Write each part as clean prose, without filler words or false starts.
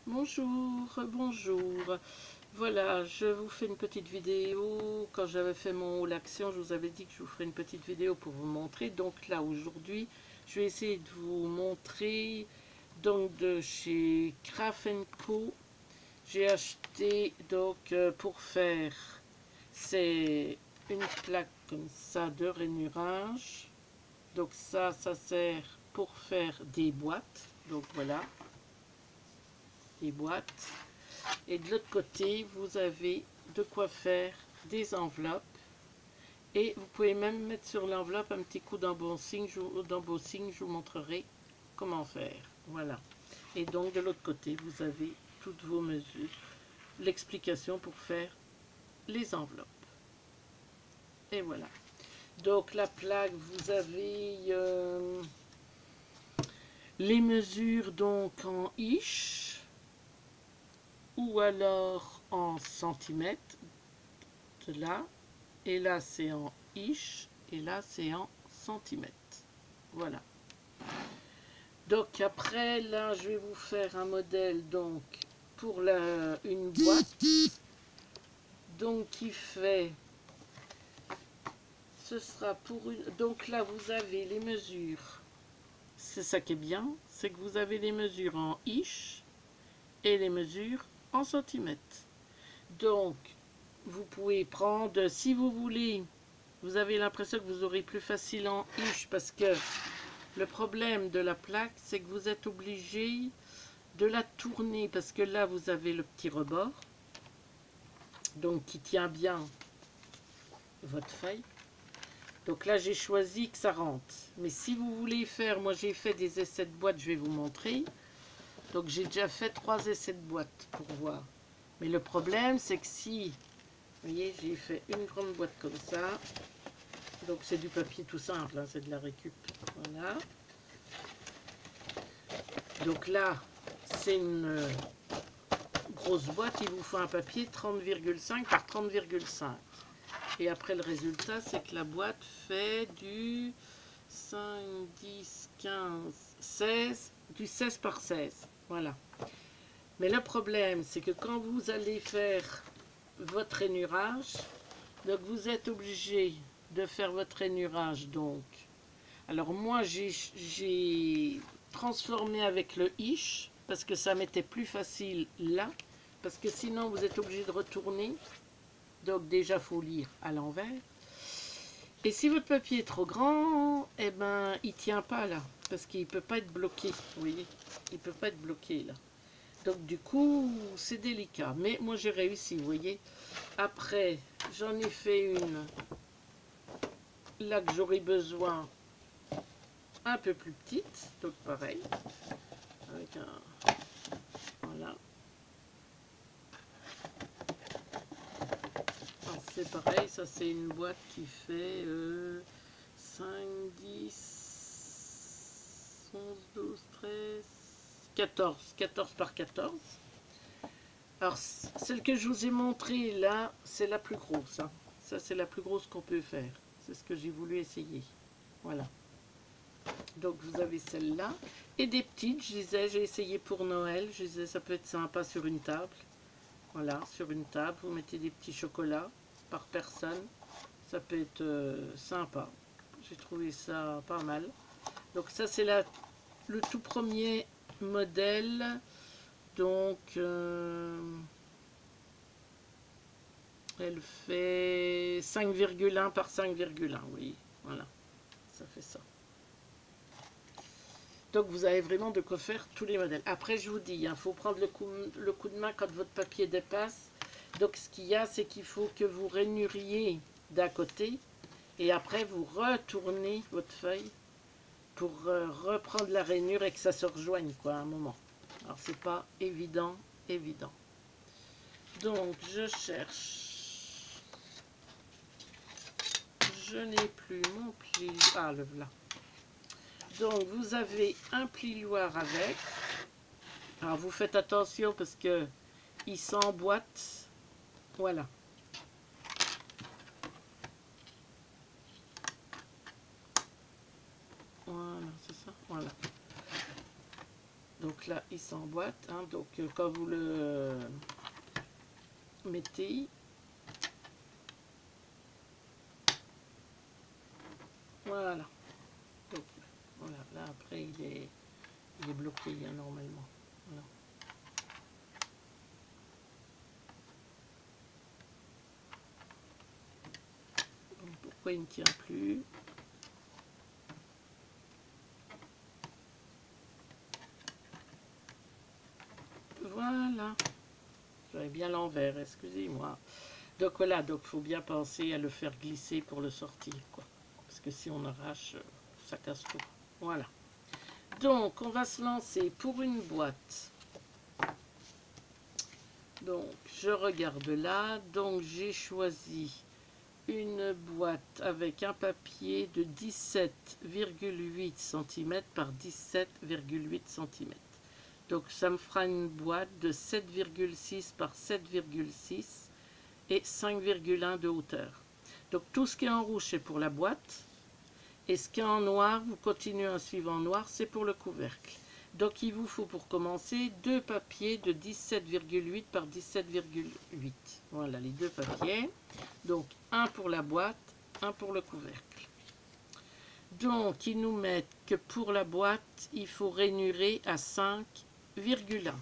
Bonjour, bonjour. Voilà, je vous fais une petite vidéo. Quand j'avais fait mon haul action, je vous avais dit que je vous ferais une petite vidéo pour vous montrer. Donc là, aujourd'hui, je vais essayer de vous montrer. Donc de chez Craft Co. J'ai acheté donc pour faire, c'est une plaque comme ça de rainurage. Donc ça sert pour faire des boîtes. Donc voilà, des boîtes. Et de l'autre côté, vous avez de quoi faire des enveloppes. Et vous pouvez même mettre sur l'enveloppe un petit coup d'embossing. Je vous montrerai comment faire. Voilà. Et donc de l'autre côté, vous avez toutes vos mesures. L'explication pour faire les enveloppes. Et voilà. Donc la plaque, vous avez les mesures donc en inch ou alors en centimètres. Là. Et là, c'est en inch. Et là, c'est en centimètres. Voilà. Donc après, là, je vais vous faire un modèle donc pour une boîte. Donc qui fait... Ce sera pour une... Donc là, vous avez les mesures. C'est ça qui est bien. C'est que vous avez les mesures en inch et les mesures en centimètres. Donc, vous pouvez prendre, si vous voulez... Vous avez l'impression que vous aurez plus facile en inch parce que le problème de la plaque, c'est que vous êtes obligé de la tourner parce que là, vous avez le petit rebord, donc qui tient bien votre feuille. Donc là, j'ai choisi que ça rentre. Mais si vous voulez faire, moi j'ai fait des essais de boîte, je vais vous montrer. Donc j'ai déjà fait 3 essais de boîte pour voir. Mais le problème, c'est que si, vous voyez, j'ai fait une grande boîte comme ça. Donc c'est du papier tout simple, hein, c'est de la récup. Voilà. Donc là, c'est une grosse boîte, il vous faut un papier 30,5 par 30,5. Et après le résultat, c'est que la boîte fait du 5, 10, 15, 16, du 16 par 16. Voilà. Mais le problème, c'est que quand vous allez faire votre rainurage, donc vous êtes obligé de faire votre rainurage donc. Alors moi, j'ai transformé avec le ish parce que ça m'était plus facile là. Parce que sinon, vous êtes obligé de retourner. Donc déjà, il faut lire à l'envers. Et si votre papier est trop grand, eh ben, il ne tient pas là. Parce qu'il ne peut pas être bloqué. Vous voyez, il ne peut pas être bloqué là. Donc du coup, c'est délicat. Mais moi, j'ai réussi, vous voyez. Après, j'en ai fait une là que j'aurai besoin un peu plus petite. Donc pareil. Avec un... Voilà. C'est pareil, ça c'est une boîte qui fait 5, 10, 11, 12, 13, 14 par 14. Alors celle que je vous ai montrée là, c'est la plus grosse. Hein. Ça c'est la plus grosse qu'on peut faire. C'est ce que j'ai voulu essayer. Voilà. Donc vous avez celle-là. Et des petites, je disais, j'ai essayé pour Noël. Je disais, ça peut être sympa sur une table. Voilà, sur une table, vous mettez des petits chocolats par personne. Ça peut être sympa. J'ai trouvé ça pas mal. Donc ça, c'est le tout premier modèle. Donc, elle fait 5,1 par 5,1. Oui, voilà, ça fait ça. Donc vous avez vraiment de quoi faire tous les modèles. Après, je vous dis, il faut prendre le coup de main quand votre papier dépasse. Donc ce qu'il y a, c'est qu'il faut que vous rainuriez d'un côté et après vous retournez votre feuille pour reprendre la rainure et que ça se rejoigne quoi à un moment. Alors c'est pas évident. Donc je cherche. Je n'ai plus mon pli. Ah le voilà. Donc vous avez un plioir avec. Alors vous faites attention parce que il s'emboîte. Voilà. Voilà, c'est ça. Voilà. Donc là, il s'emboîte. Hein, donc quand vous le mettez, voilà. Donc, voilà. Là, après, il est bloqué hein, normalement. Voilà. Donc, pourquoi il ne tient plus? Voilà. J'avais bien l'envers, excusez-moi. Donc voilà, donc faut bien penser à le faire glisser pour le sortir, quoi. Parce que si on arrache, ça casse tout. Voilà. Donc, on va se lancer pour une boîte. Donc, je regarde là. Donc, j'ai choisi une boîte avec un papier de 17,8 cm par 17,8 cm. Donc, ça me fera une boîte de 7,6 par 7,6 et 5,1 de hauteur. Donc, tout ce qui est en rouge, c'est pour la boîte. Et ce qui est en noir, vous continuez à suivre en noir, c'est pour le couvercle. Donc il vous faut pour commencer deux papiers de 17,8 par 17,8. Voilà les deux papiers. Donc un pour la boîte, un pour le couvercle. Donc ils nous mettent que pour la boîte, il faut rainurer à 5,1.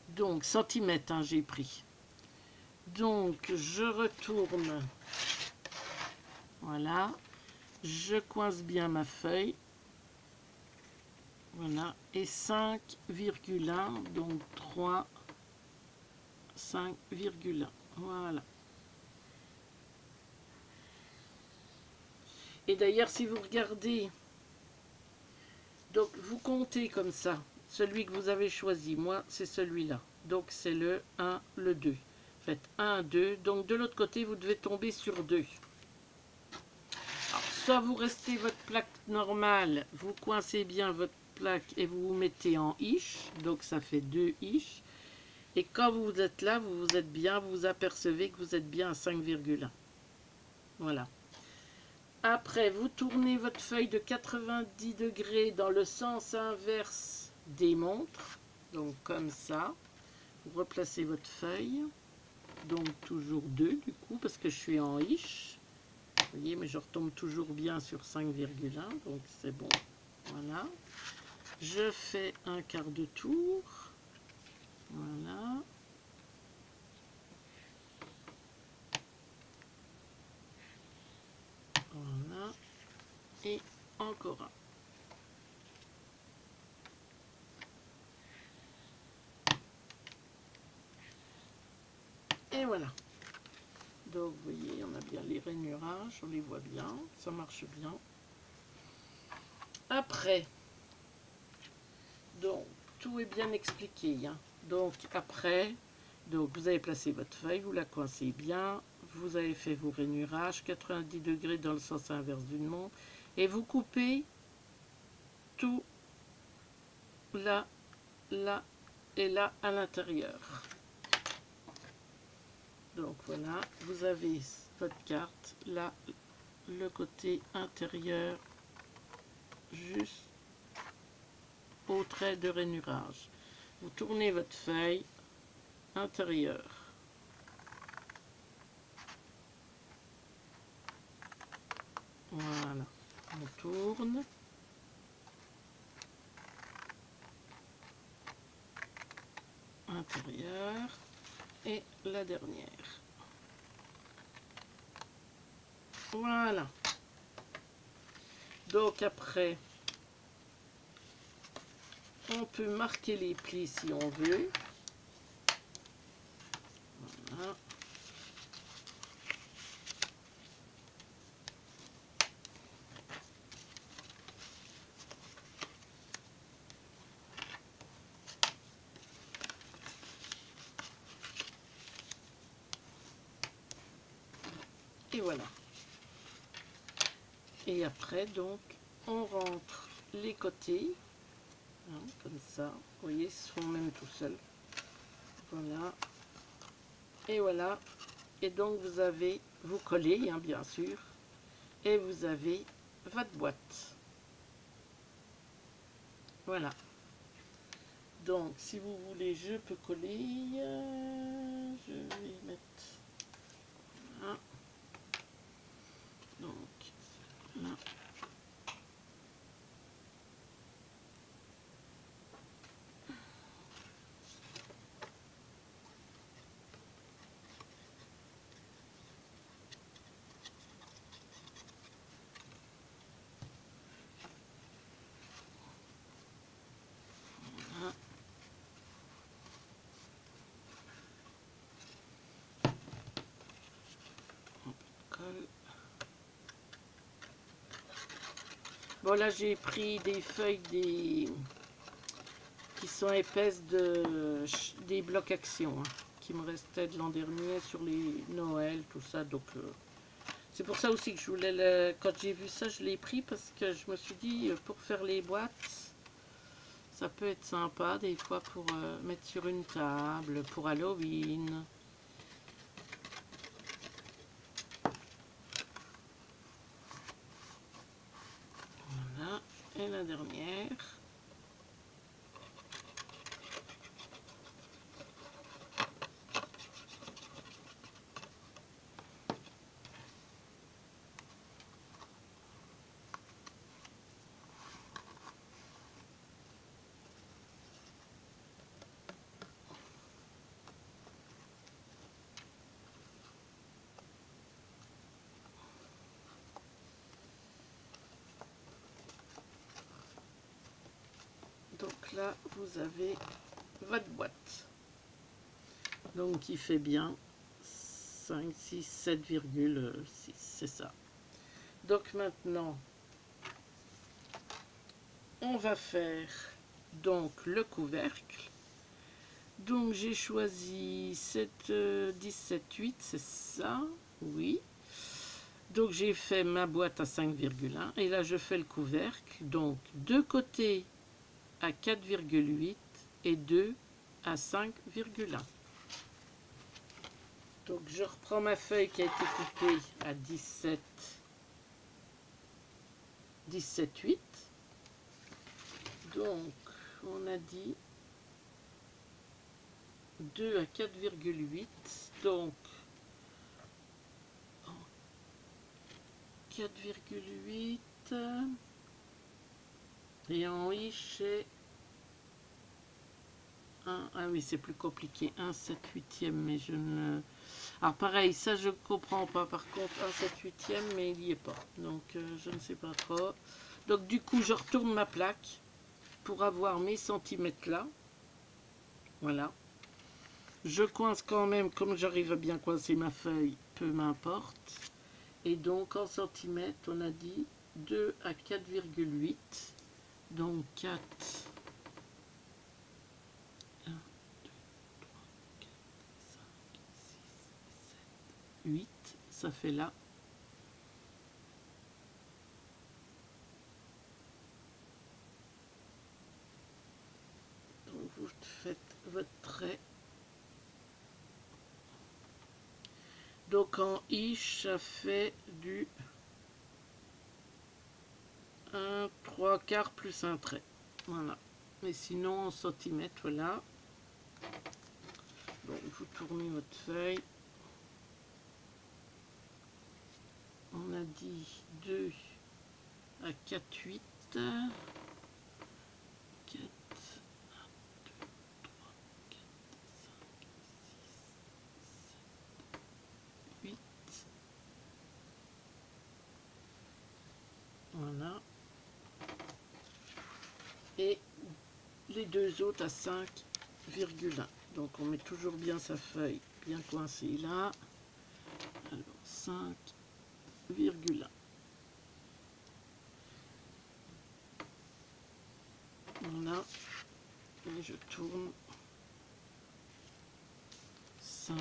Donc centimètres, hein, j'ai pris. Donc je retourne. Voilà. Je coince bien ma feuille. Voilà. Et 5,1. Donc 3, 5,1. Voilà. Et d'ailleurs, si vous regardez, donc vous comptez comme ça. Celui que vous avez choisi, moi, c'est celui-là. Donc c'est le 1, le 2. Faites 1, 2. Donc de l'autre côté, vous devez tomber sur 2. Alors, soit vous restez votre plaque normale, vous coincez bien votre plaque et vous vous mettez en ish, donc ça fait 2 ish. Et quand vous êtes là, vous êtes bien, vous apercevez que vous êtes bien à 5,1. Voilà. Après, vous tournez votre feuille de 90 degrés dans le sens inverse des montres. Donc comme ça. Vous replacez votre feuille. Donc toujours 2 du coup, parce que je suis en ish. Vous voyez, mais je retombe toujours bien sur 5,1, donc c'est bon. Voilà. Je fais un quart de tour. Voilà. Voilà. Et encore un. Et voilà. Donc vous voyez, on a bien les rainurages, on les voit bien, ça marche bien. Après, donc tout est bien expliqué. Hein. Donc après, donc vous avez placé votre feuille, vous la coincez bien, vous avez fait vos rainurages, 90 degrés dans le sens inverse d'une montre, et vous coupez tout là, là et là à l'intérieur. Donc voilà, vous avez votre carte, là, le côté intérieur, juste au trait de rainurage. Vous tournez votre feuille intérieure. Voilà, on tourne. Intérieur. Et la dernière. Voilà. Donc après, on peut marquer les plis si on veut. Voilà. Et voilà. Et après, donc, on rentre les côtés. Hein, comme ça. Vous voyez, ils se font même tout seuls. Voilà. Et voilà. Et donc, vous collez, hein, bien sûr. Et vous avez votre boîte. Voilà. Donc, si vous voulez, je peux coller. Je vais mettre... Voilà. Donc, là. Voilà. Un peu de colle. Bon, là, j'ai pris des feuilles qui sont épaisses des blocs action, hein, qui me restaient de l'an dernier sur les Noël, tout ça. Donc, c'est pour ça aussi que je voulais, quand j'ai vu ça, je l'ai pris parce que je me suis dit, pour faire les boîtes, ça peut être sympa des fois pour mettre sur une table, pour Halloween. Voilà, et la dernière. Donc là, vous avez votre boîte. Donc qui fait bien 5, 6, 7,6, c'est ça. Donc maintenant, on va faire donc le couvercle. Donc j'ai choisi 7, 17, 8, c'est ça, oui. Donc j'ai fait ma boîte à 5,1 et là je fais le couvercle. Donc deux côtés à 4,8 et 2 à 5,1. Donc je reprends ma feuille qui a été coupée à 17, 17, 8. Donc on a dit 2 à 4,8. Donc 4,8. Et en ish c'est 1. Ah oui, c'est plus compliqué. 1, 7, 8e, mais je ne... Alors pareil, ça je comprends pas. Par contre, 1, 7, 8e, mais il n'y est pas. Donc je ne sais pas trop. Donc du coup, je retourne ma plaque pour avoir mes centimètres là. Voilà. Je coince quand même, comme j'arrive à bien coincer ma feuille, peu m'importe. Et donc en centimètres, on a dit 2 à 4,8. Donc 4, 1, 2, 3, 4, 5, 6, 7, 8. Ça fait là. Donc vous faites votre trait. Donc en ish, ça fait du 1, 3 quarts plus un trait. Voilà. Mais sinon en centimètres, voilà. Donc vous tournez votre feuille. On a dit 2 à 4, 8. 4, 1, 2, 3, 4, 5, 6, 7, 8. Voilà. Et les deux autres à 5,1. Donc on met toujours bien sa feuille bien coincée là. Alors 5,1. Voilà. Et je tourne 5,1.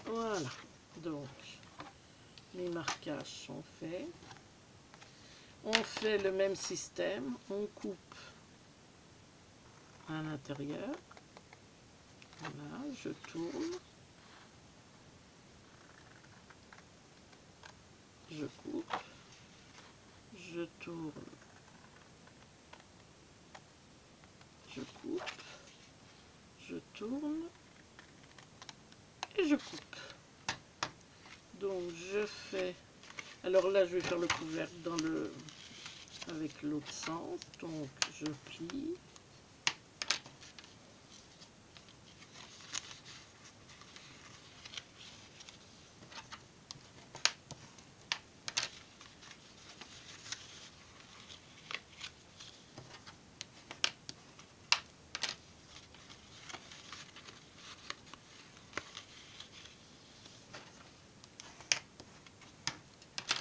Voilà. Donc les marquages sont faits. On fait le même système. On coupe à l'intérieur. Voilà, je tourne. je coupe, je tourne, je coupe, je tourne et je coupe. Donc je fais, alors là je vais faire le couvercle dans le, avec l'autre sens, donc je plie.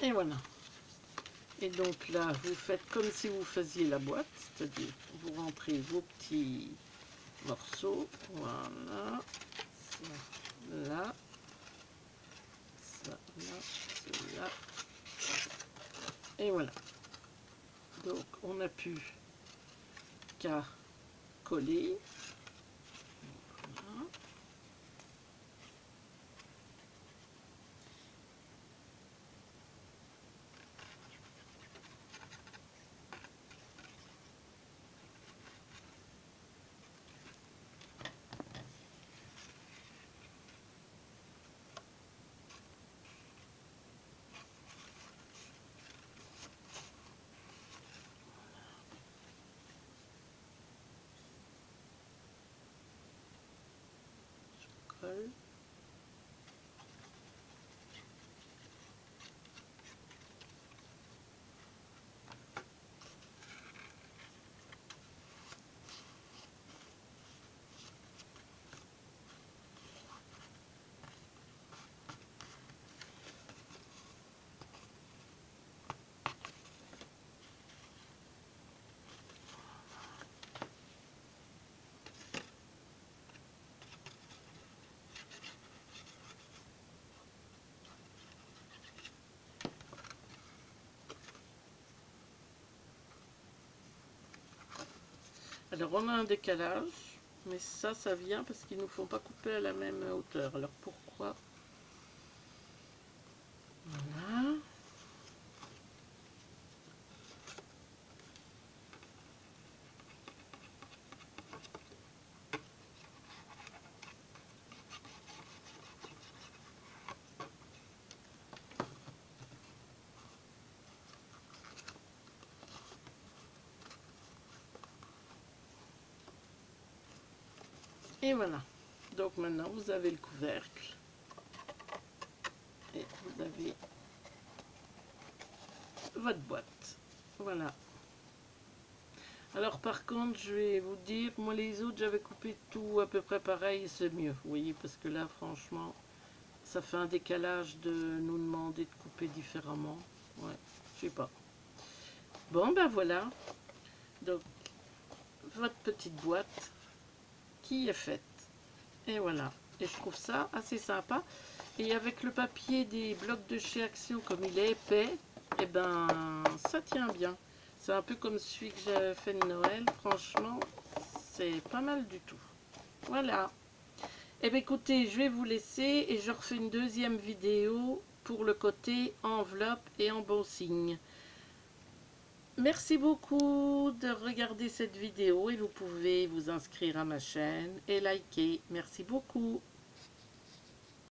Et voilà. Et donc là, vous faites comme si vous faisiez la boîte, c'est-à-dire vous rentrez vos petits morceaux, voilà, ça là, ça là, cela, et voilà. Donc on n'a plus qu'à coller. Voilà. Colle. Alors on a un décalage, mais ça vient parce qu'ils ne nous font pas couper à la même hauteur. Alors pourquoi? Voilà. Et voilà. Donc maintenant vous avez le couvercle. Et vous avez votre boîte. Voilà. Alors par contre, je vais vous dire, moi les autres, j'avais coupé tout à peu près pareil et c'est mieux. Vous voyez, parce que là, franchement, ça fait un décalage de nous demander de couper différemment. Ouais, je sais pas. Bon, ben voilà. Donc, votre petite boîte qui est faite. Et voilà. Et je trouve ça assez sympa. Et avec le papier des blocs de chez Action, comme il est épais, et ben, ça tient bien. C'est un peu comme celui que j'avais fait de Noël. Franchement, c'est pas mal du tout. Voilà. Et bien écoutez, je vais vous laisser et je refais une deuxième vidéo pour le côté enveloppe et embossing. Merci beaucoup de regarder cette vidéo et vous pouvez vous inscrire à ma chaîne et liker. Merci beaucoup.